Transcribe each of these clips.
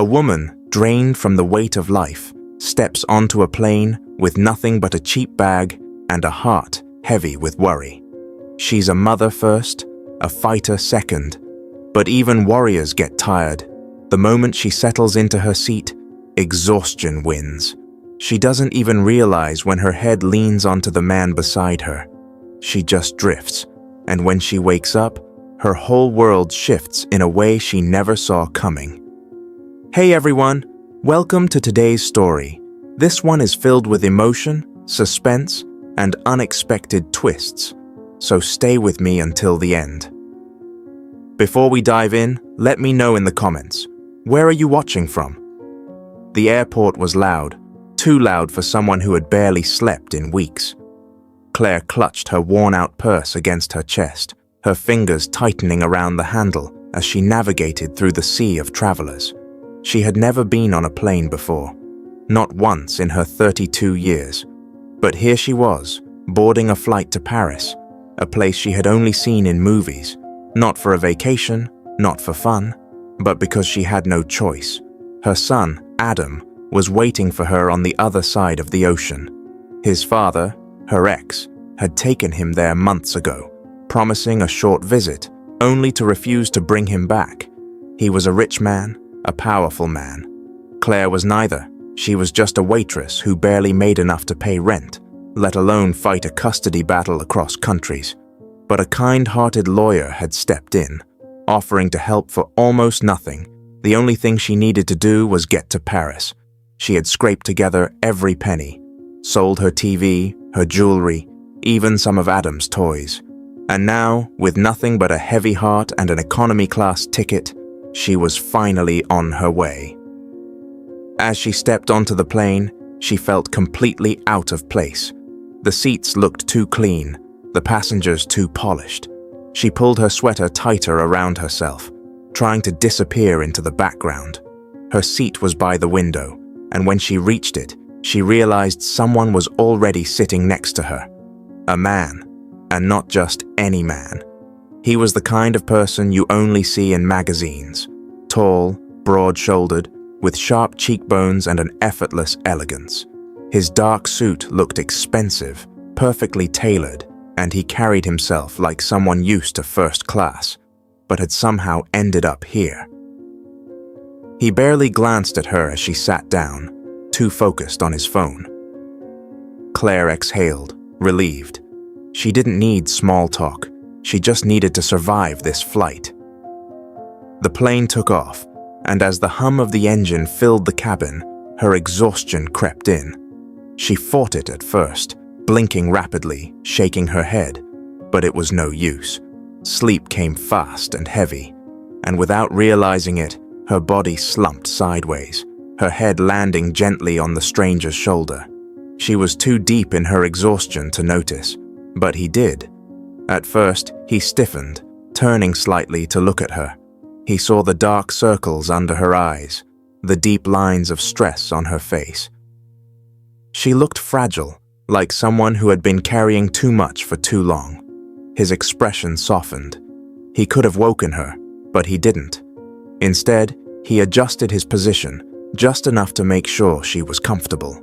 A woman, drained from the weight of life, steps onto a plane with nothing but a cheap bag and a heart heavy with worry. She's a mother first, a fighter second, but even warriors get tired. The moment she settles into her seat, exhaustion wins. She doesn't even realize when her head leans onto the man beside her. She just drifts, and when she wakes up, her whole world shifts in a way she never saw coming. Hey everyone, welcome to today's story. This one is filled with emotion, suspense, and unexpected twists, so stay with me until the end. Before we dive in, let me know in the comments, where are you watching from? The airport was loud, too loud for someone who had barely slept in weeks. Claire clutched her worn-out purse against her chest, her fingers tightening around the handle as she navigated through the sea of travelers. She had never been on a plane before, not once in her 32 years. But here she was, boarding a flight to Paris, a place she had only seen in movies, not for a vacation, not for fun, but because she had no choice. Her son, Adam, was waiting for her on the other side of the ocean. His father, her ex, had taken him there months ago, promising a short visit, only to refuse to bring him back. He was a rich man, a powerful man. Claire was neither. She was just a waitress who barely made enough to pay rent, let alone fight a custody battle across countries. But a kind-hearted lawyer had stepped in, offering to help for almost nothing. The only thing she needed to do was get to Paris. She had scraped together every penny, sold her TV, her jewelry, even some of Adam's toys. And now, with nothing but a heavy heart and an economy-class ticket, she was finally on her way. As she stepped onto the plane, she felt completely out of place. The seats looked too clean, the passengers too polished. She pulled her sweater tighter around herself, trying to disappear into the background. Her seat was by the window, and when she reached it, she realized someone was already sitting next to her. A man, and not just any man. He was the kind of person you only see in magazines. Tall, broad-shouldered, with sharp cheekbones and an effortless elegance. His dark suit looked expensive, perfectly tailored, and he carried himself like someone used to first class, but had somehow ended up here. He barely glanced at her as she sat down, too focused on his phone. Claire exhaled, relieved. She didn't need small talk. She just needed to survive this flight. The plane took off, and as the hum of the engine filled the cabin, her exhaustion crept in. She fought it at first, blinking rapidly, shaking her head, but it was no use. Sleep came fast and heavy, and without realizing it, her body slumped sideways, her head landing gently on the stranger's shoulder. She was too deep in her exhaustion to notice, but he did. At first, he stiffened, turning slightly to look at her. He saw the dark circles under her eyes, the deep lines of stress on her face. She looked fragile, like someone who had been carrying too much for too long. His expression softened. He could have woken her, but he didn't. Instead, he adjusted his position, just enough to make sure she was comfortable.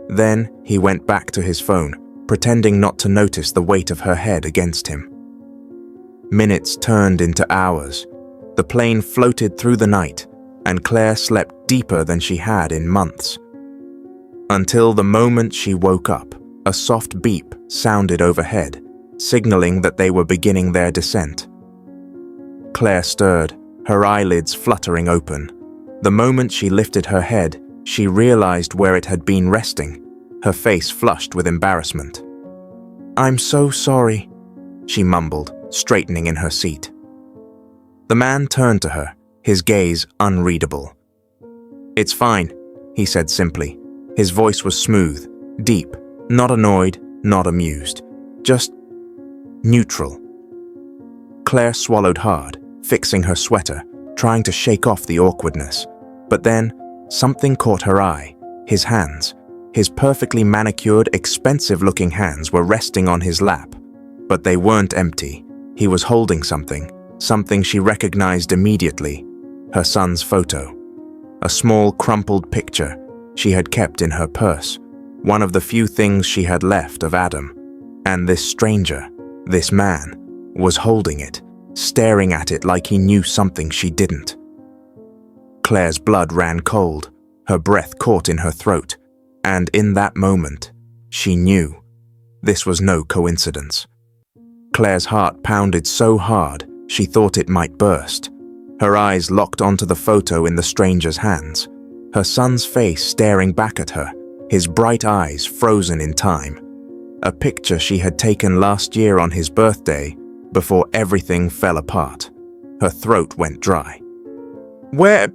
Then, he went back to his phone, pretending not to notice the weight of her head against him. Minutes turned into hours. The plane floated through the night, and Claire slept deeper than she had in months. Until the moment she woke up, a soft beep sounded overhead, signaling that they were beginning their descent. Claire stirred, her eyelids fluttering open. The moment she lifted her head, she realized where it had been resting, her face flushed with embarrassment. "I'm so sorry," she mumbled, straightening in her seat. The man turned to her, his gaze unreadable. "It's fine," he said simply. His voice was smooth, deep, not annoyed, not amused, just neutral. Claire swallowed hard, fixing her sweater, trying to shake off the awkwardness. But then, something caught her eye. His hands. His perfectly manicured, expensive-looking hands were resting on his lap. But they weren't empty. He was holding something she recognized immediately. Her son's photo. a small crumpled picture she had kept in her purse, one of the few things she had left of Adam. And this stranger, this man, was holding it, staring at it like he knew something she didn't. Claire's blood ran cold, her breath caught in her throat, and in that moment, she knew this was no coincidence. Claire's heart pounded so hard she thought it might burst. Her eyes locked onto the photo in the stranger's hands, her son's face staring back at her, his bright eyes frozen in time. A picture she had taken last year on his birthday before everything fell apart. Her throat went dry. Where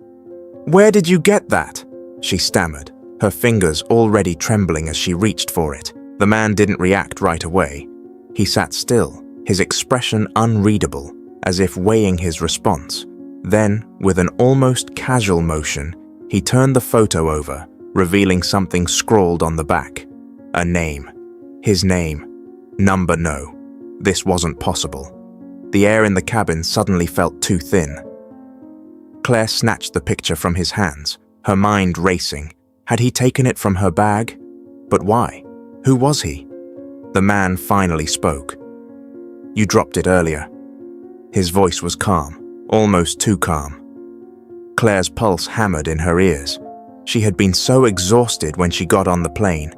did you get that?" she stammered, her fingers already trembling as she reached for it. The man didn't react right away. He sat still, his expression unreadable, as if weighing his response. Then, with an almost casual motion, he turned the photo over, revealing something scrawled on the back. A name. His name. Number no. This wasn't possible. The air in the cabin suddenly felt too thin. Claire snatched the picture from his hands, her mind racing. Had he taken it from her bag? But why? Who was he? The man finally spoke. "You dropped it earlier." His voice was calm, almost too calm. Claire's pulse hammered in her ears. She had been so exhausted when she got on the plane.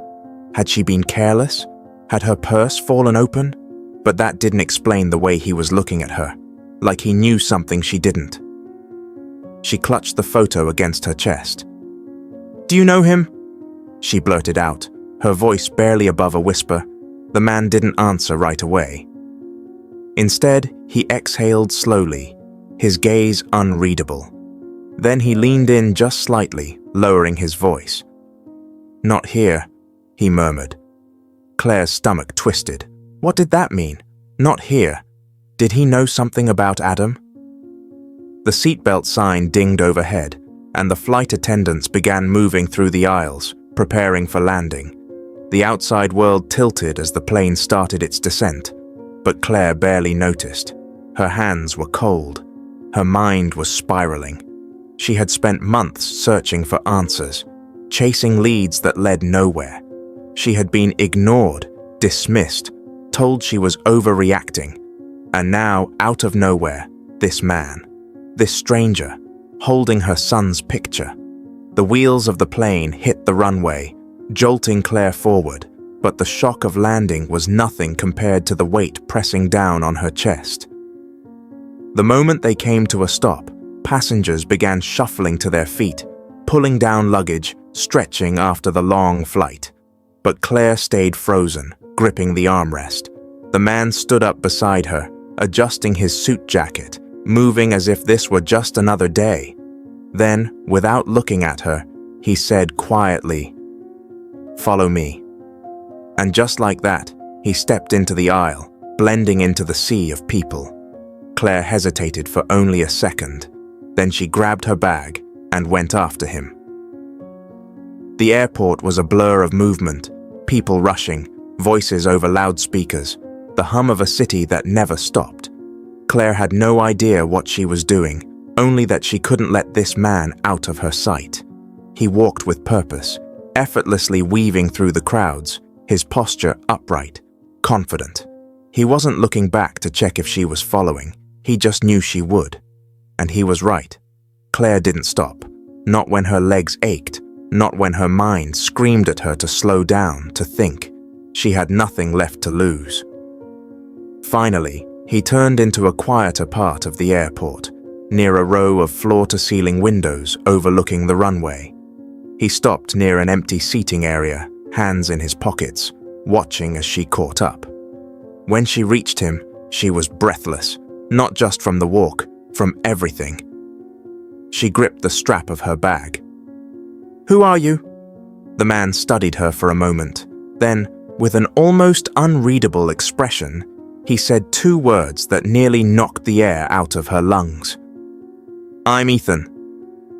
Had she been careless? Had her purse fallen open? But that didn't explain the way he was looking at her, like he knew something she didn't. She clutched the photo against her chest. "Do you know him?" she blurted out, her voice barely above a whisper. The man didn't answer right away. Instead, he exhaled slowly, his gaze unreadable. Then he leaned in just slightly, lowering his voice. "Not here," he murmured. Claire's stomach twisted. What did that mean? Not here. Did he know something about Adam? The seatbelt sign dinged overhead, and the flight attendants began moving through the aisles, preparing for landing. The outside world tilted as the plane started its descent, but Claire barely noticed. Her hands were cold. Her mind was spiraling. She had spent months searching for answers, chasing leads that led nowhere. She had been ignored, dismissed, told she was overreacting. And now, out of nowhere, this man, this stranger, holding her son's picture. The wheels of the plane hit the runway, jolting Claire forward, but the shock of landing was nothing compared to the weight pressing down on her chest. The moment they came to a stop, passengers began shuffling to their feet, pulling down luggage, stretching after the long flight. But Claire stayed frozen, gripping the armrest. The man stood up beside her, adjusting his suit jacket, moving as if this were just another day. Then, without looking at her, he said quietly, "Follow me." And just like that, he stepped into the aisle, blending into the sea of people. Claire hesitated for only a second. Then she grabbed her bag and went after him. The airport was a blur of movement, people rushing, voices over loudspeakers, the hum of a city that never stopped. Claire had no idea what she was doing, only that she couldn't let this man out of her sight. He walked with purpose, effortlessly weaving through the crowds, his posture upright, confident. He wasn't looking back to check if she was following, he just knew she would. And he was right. Claire didn't stop, not when her legs ached, not when her mind screamed at her to slow down, to think. She had nothing left to lose. Finally, he turned into a quieter part of the airport, near a row of floor-to-ceiling windows overlooking the runway. He stopped near an empty seating area, hands in his pockets, watching as she caught up. When she reached him, she was breathless, not just from the walk, from everything. She gripped the strap of her bag. "Who are you?" The man studied her for a moment. Then, with an almost unreadable expression, he said two words that nearly knocked the air out of her lungs. "I'm Ethan."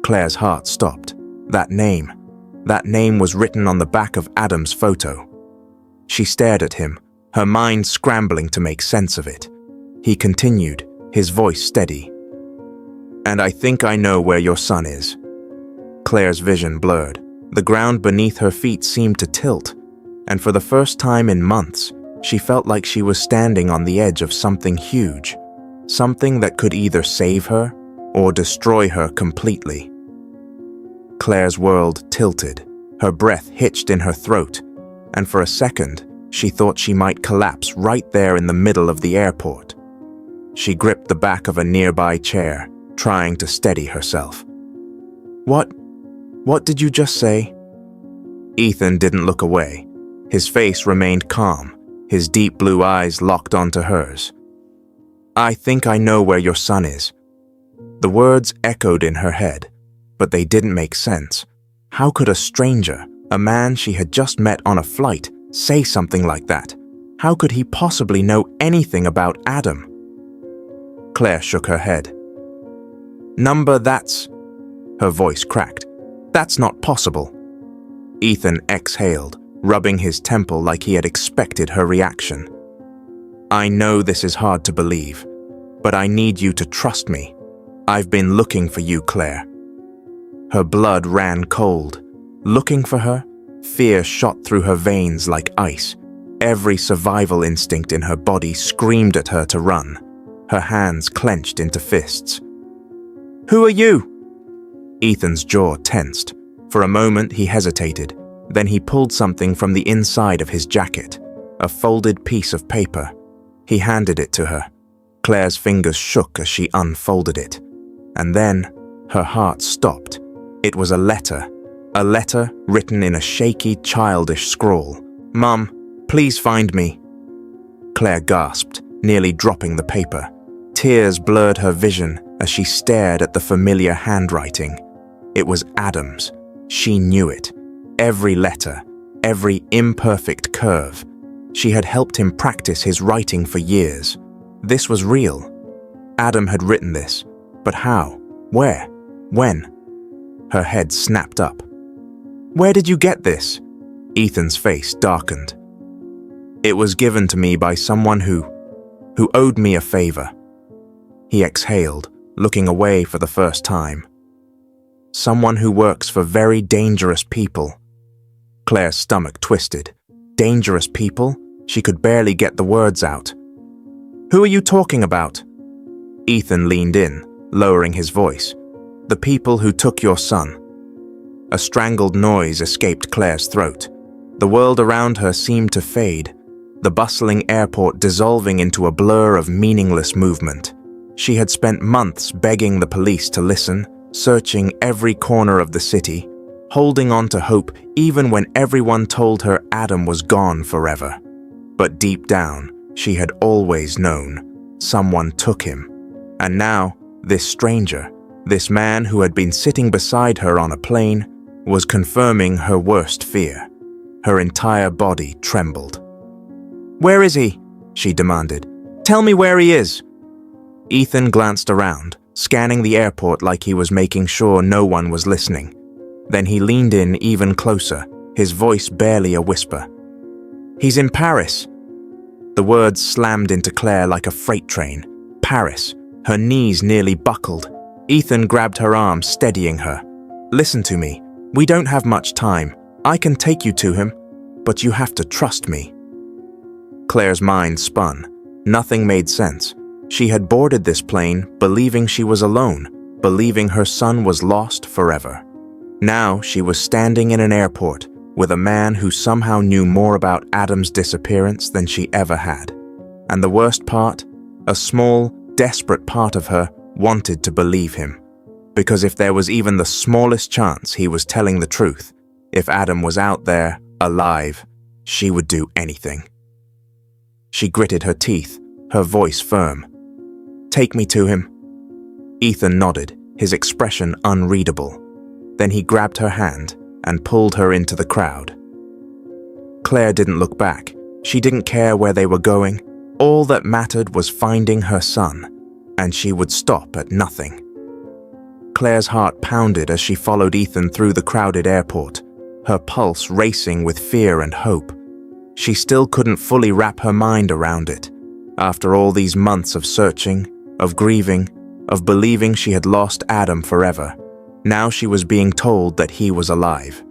Claire's heart stopped. That name was written on the back of Adam's photo. She stared at him, her mind scrambling to make sense of it. He continued, his voice steady. "And I think I know where your son is." Claire's vision blurred. The ground beneath her feet seemed to tilt, and for the first time in months, she felt like she was standing on the edge of something huge, something that could either save her or destroy her completely. Claire's world tilted, her breath hitched in her throat, and for a second, she thought she might collapse right there in the middle of the airport. She gripped the back of a nearby chair, trying to steady herself. What did you just say? Ethan didn't look away. His face remained calm, his deep blue eyes locked onto hers. I think I know where your son is. The words echoed in her head, but they didn't make sense. How could a stranger, a man she had just met on a flight, say something like that? How could he possibly know anything about Adam? Claire shook her head. Her voice cracked. That's not possible. Ethan exhaled, rubbing his temple like he had expected her reaction. I know this is hard to believe, but I need you to trust me. I've been looking for you, Claire. Her blood ran cold. Looking for her, fear shot through her veins like ice. Every survival instinct in her body screamed at her to run. Her hands clenched into fists. Who are you? Ethan's jaw tensed. For a moment he hesitated. Then he pulled something from the inside of his jacket, a folded piece of paper. He handed it to her. Claire's fingers shook as she unfolded it. And then her heart stopped. It was a letter written in a shaky, childish scrawl. Mum, please find me. Claire gasped, nearly dropping the paper. Tears blurred her vision as she stared at the familiar handwriting. It was Adam's. She knew it. Every letter, every imperfect curve. She had helped him practice his writing for years. This was real. Adam had written this. But how? Where? When? Her head snapped up. Where did you get this? Ethan's face darkened. It was given to me by someone who owed me a favor. He exhaled, looking away for the first time. Someone who works for very dangerous people. Claire's stomach twisted. Dangerous people? She could barely get the words out. Who are you talking about? Ethan leaned in, lowering his voice. The people who took your son. A strangled noise escaped Claire's throat. The world around her seemed to fade, the bustling airport dissolving into a blur of meaningless movement. She had spent months begging the police to listen, searching every corner of the city, holding on to hope even when everyone told her Adam was gone forever. But deep down, she had always known someone took him. And now, this stranger, this man who had been sitting beside her on a plane, was confirming her worst fear. Her entire body trembled. Where is he? She demanded. Tell me where he is. Ethan glanced around, scanning the airport like he was making sure no one was listening. Then he leaned in even closer, his voice barely a whisper. He's in Paris. The words slammed into Claire like a freight train. Paris. Her knees nearly buckled. Ethan grabbed her arm, steadying her. Listen to me. We don't have much time. I can take you to him, but you have to trust me. Claire's mind spun. Nothing made sense. She had boarded this plane believing she was alone, believing her son was lost forever. Now she was standing in an airport with a man who somehow knew more about Adam's disappearance than she ever had. And the worst part, a small, desperate part of her wanted to believe him. Because if there was even the smallest chance he was telling the truth, if Adam was out there, alive, she would do anything. She gritted her teeth, her voice firm. Take me to him. Ethan nodded, his expression unreadable. Then he grabbed her hand and pulled her into the crowd. Claire didn't look back. She didn't care where they were going. All that mattered was finding her son, and she would stop at nothing. Claire's heart pounded as she followed Ethan through the crowded airport, her pulse racing with fear and hope. She still couldn't fully wrap her mind around it. After all these months of searching, of grieving, of believing she had lost Adam forever, Now she was being told that he was alive.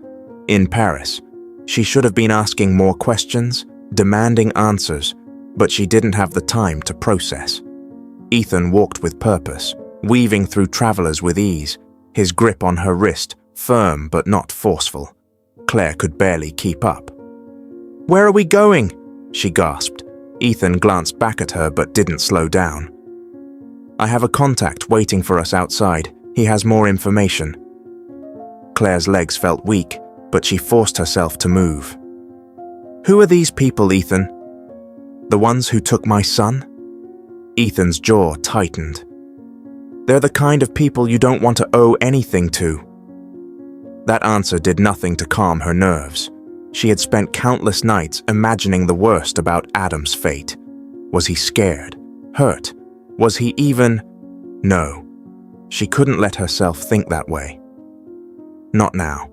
In Paris. She should have been asking more questions, demanding answers, but she didn't have the time to process. Ethan walked with purpose, weaving through travelers with ease, his grip on her wrist firm but not forceful. Claire could barely keep up. "Where are we going?" she gasped. Ethan glanced back at her but didn't slow down. "I have a contact waiting for us outside. He has more information." Claire's legs felt weak, but she forced herself to move. "Who are these people, Ethan?" "The ones who took my son?" Ethan's jaw tightened. "They're the kind of people you don't want to owe anything to." That answer did nothing to calm her nerves. She had spent countless nights imagining the worst about Adam's fate. Was he scared? Hurt? Was he even? No. She couldn't let herself think that way. Not now.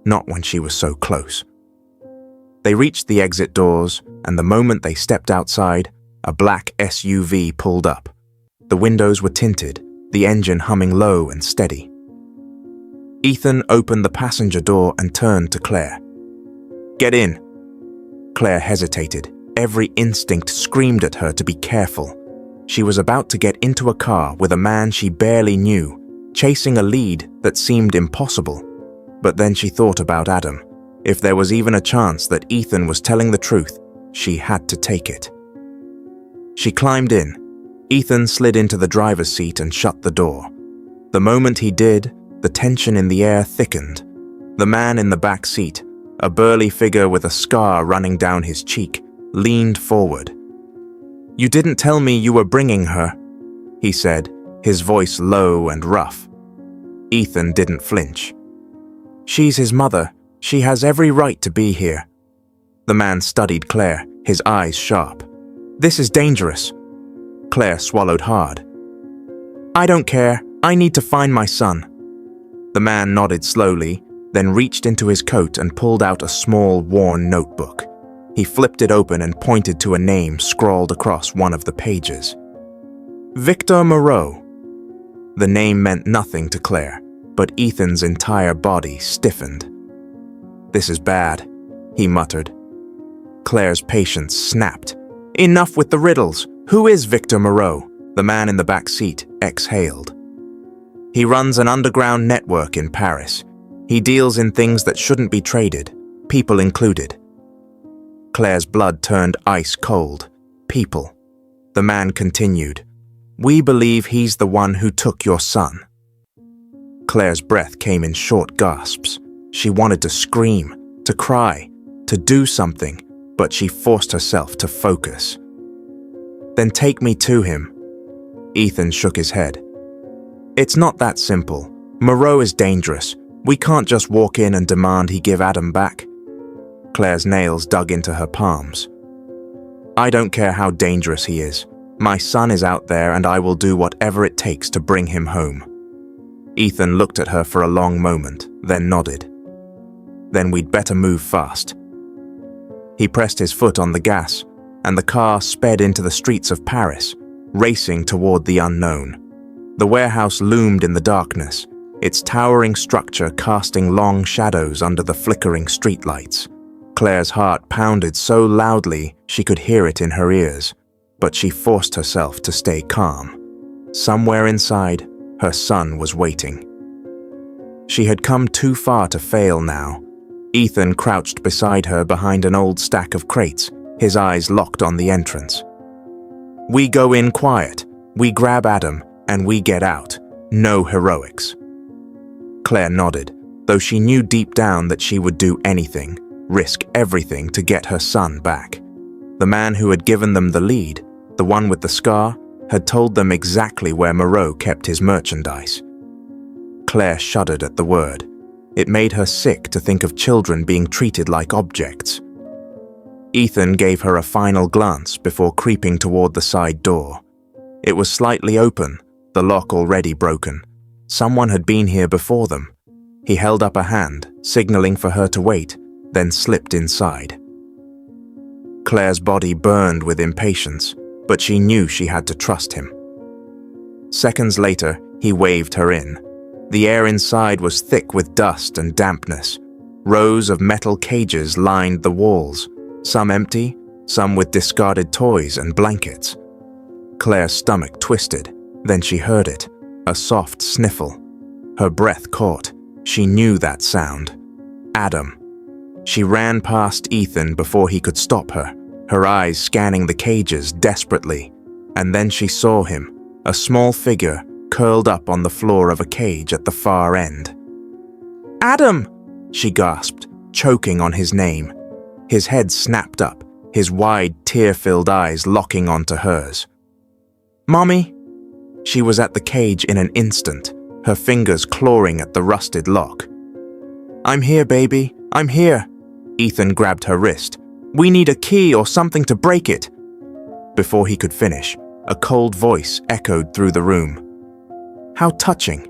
Not when she was so close. They reached the exit doors, and the moment they stepped outside, a black SUV pulled up. The windows were tinted, the engine humming low and steady. Ethan opened the passenger door and turned to Claire. "Get in." Claire hesitated. Every instinct screamed at her to be careful. She was about to get into a car with a man she barely knew, chasing a lead that seemed impossible. But then she thought about Adam. If there was even a chance that Ethan was telling the truth, she had to take it. She climbed in. Ethan slid into the driver's seat and shut the door. The moment he did, the tension in the air thickened. The man in the back seat, a burly figure with a scar running down his cheek, leaned forward. "You didn't tell me you were bringing her," he said, his voice low and rough. Ethan didn't flinch. "She's his mother. She has every right to be here." The man studied Claire, his eyes sharp. "This is dangerous." Claire swallowed hard. "I don't care. I need to find my son." The man nodded slowly, then reached into his coat and pulled out a small, worn notebook. He flipped it open and pointed to a name scrawled across one of the pages. Victor Moreau. The name meant nothing to Claire, but Ethan's entire body stiffened. "This is bad," he muttered. Claire's patience snapped. "Enough with the riddles. Who is Victor Moreau?" The man in the back seat exhaled. "He runs an underground network in Paris. He deals in things that shouldn't be traded, people included." Claire's blood turned ice cold. "People." The man continued. "We believe he's the one who took your son." Claire's breath came in short gasps. She wanted to scream, to cry, to do something, but she forced herself to focus. "Then take me to him." Ethan shook his head. "It's not that simple. Moreau is dangerous. We can't just walk in and demand he give Adam back." Claire's nails dug into her palms. "I don't care how dangerous he is. My son is out there and I will do whatever it takes to bring him home." Ethan looked at her for a long moment, then nodded. "Then we'd better move fast." He pressed his foot on the gas, and the car sped into the streets of Paris, racing toward the unknown. The warehouse loomed in the darkness, its towering structure casting long shadows under the flickering streetlights. Claire's heart pounded so loudly she could hear it in her ears, but she forced herself to stay calm. Somewhere inside, her son was waiting. She had come too far to fail now. Ethan crouched beside her behind an old stack of crates, his eyes locked on the entrance. "We go in quiet, we grab Adam, and we get out. No heroics." Claire nodded, though she knew deep down that she would do anything, risk everything to get her son back. The man who had given them the lead, the one with the scar, had told them exactly where Moreau kept his merchandise. Claire shuddered at the word. It made her sick to think of children being treated like objects. Ethan gave her a final glance before creeping toward the side door. It was slightly open, the lock already broken. Someone had been here before them. He held up a hand, signaling for her to wait, then slipped inside. Claire's body burned with impatience, but she knew she had to trust him. Seconds later, he waved her in. The air inside was thick with dust and dampness. Rows of metal cages lined the walls, some empty, some with discarded toys and blankets. Claire's stomach twisted, then she heard it, a soft sniffle. Her breath caught. She knew that sound. Adam. She ran past Ethan before he could stop her, her eyes scanning the cages desperately. And then she saw him, a small figure curled up on the floor of a cage at the far end. "Adam!" she gasped, choking on his name. His head snapped up, his wide, tear-filled eyes locking onto hers. "Mommy?" She was at the cage in an instant, her fingers clawing at the rusted lock. "I'm here, baby. I'm here." Ethan grabbed her wrist. "We need a key or something to break it." Before he could finish, a cold voice echoed through the room. "How touching."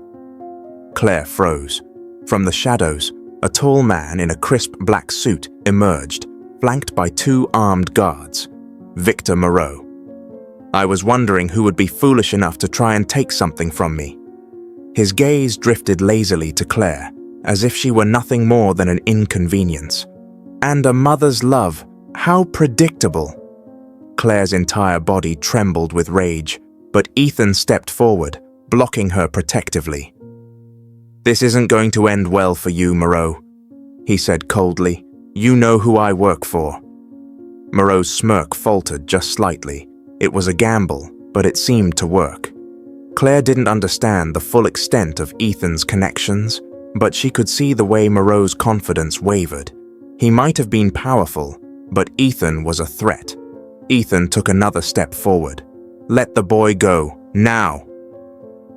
Claire froze. From the shadows, a tall man in a crisp black suit emerged, flanked by 2 armed guards. Victor Moreau. "I was wondering who would be foolish enough to try and take something from me." His gaze drifted lazily to Claire, as if she were nothing more than an inconvenience. And a mother's love, how predictable. Claire's entire body trembled with rage, but Ethan stepped forward, blocking her protectively. "This isn't going to end well for you, Moreau," he said coldly. "You know who I work for." Moreau's smirk faltered just slightly. It was a gamble, but it seemed to work. Claire didn't understand the full extent of Ethan's connections, but she could see the way Moreau's confidence wavered. He might have been powerful, but Ethan was a threat. Ethan took another step forward. "Let the boy go, now!"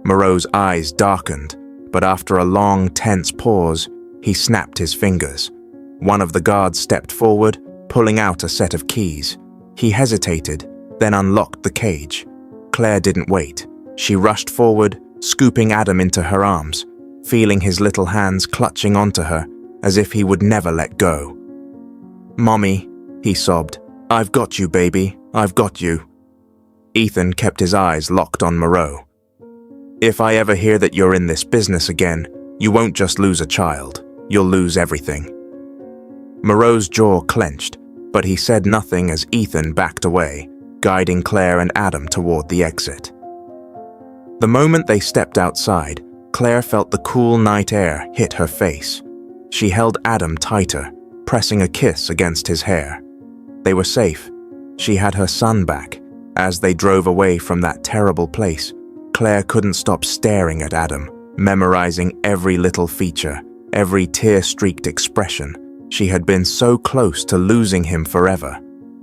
Moreau's eyes darkened, but after a long, tense pause, he snapped his fingers. One of the guards stepped forward, pulling out a set of keys. He hesitated, then unlocked the cage. Claire didn't wait. She rushed forward, scooping Adam into her arms, feeling his little hands clutching onto her as if he would never let go. "Mommy," he sobbed. "I've got you, baby. I've got you." Ethan kept his eyes locked on Moreau. "If I ever hear that you're in this business again, you won't just lose a child. You'll lose everything." Moreau's jaw clenched, but he said nothing as Ethan backed away, guiding Claire and Adam toward the exit. The moment they stepped outside, Claire felt the cool night air hit her face. She held Adam tighter, pressing a kiss against his hair. They were safe. She had her son back. As they drove away from that terrible place, Claire couldn't stop staring at Adam, memorizing every little feature, every tear-streaked expression. She had been so close to losing him forever,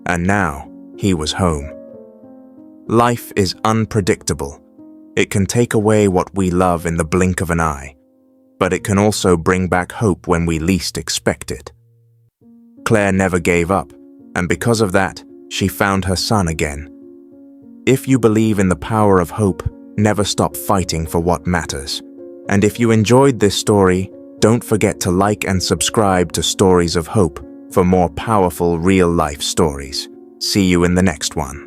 and now he was home. Life is unpredictable. It can take away what we love in the blink of an eye, but it can also bring back hope when we least expect it. Claire never gave up, and because of that, she found her son again. If you believe in the power of hope, never stop fighting for what matters. And if you enjoyed this story, don't forget to like and subscribe to Stories of Hope for more powerful real-life stories. See you in the next one.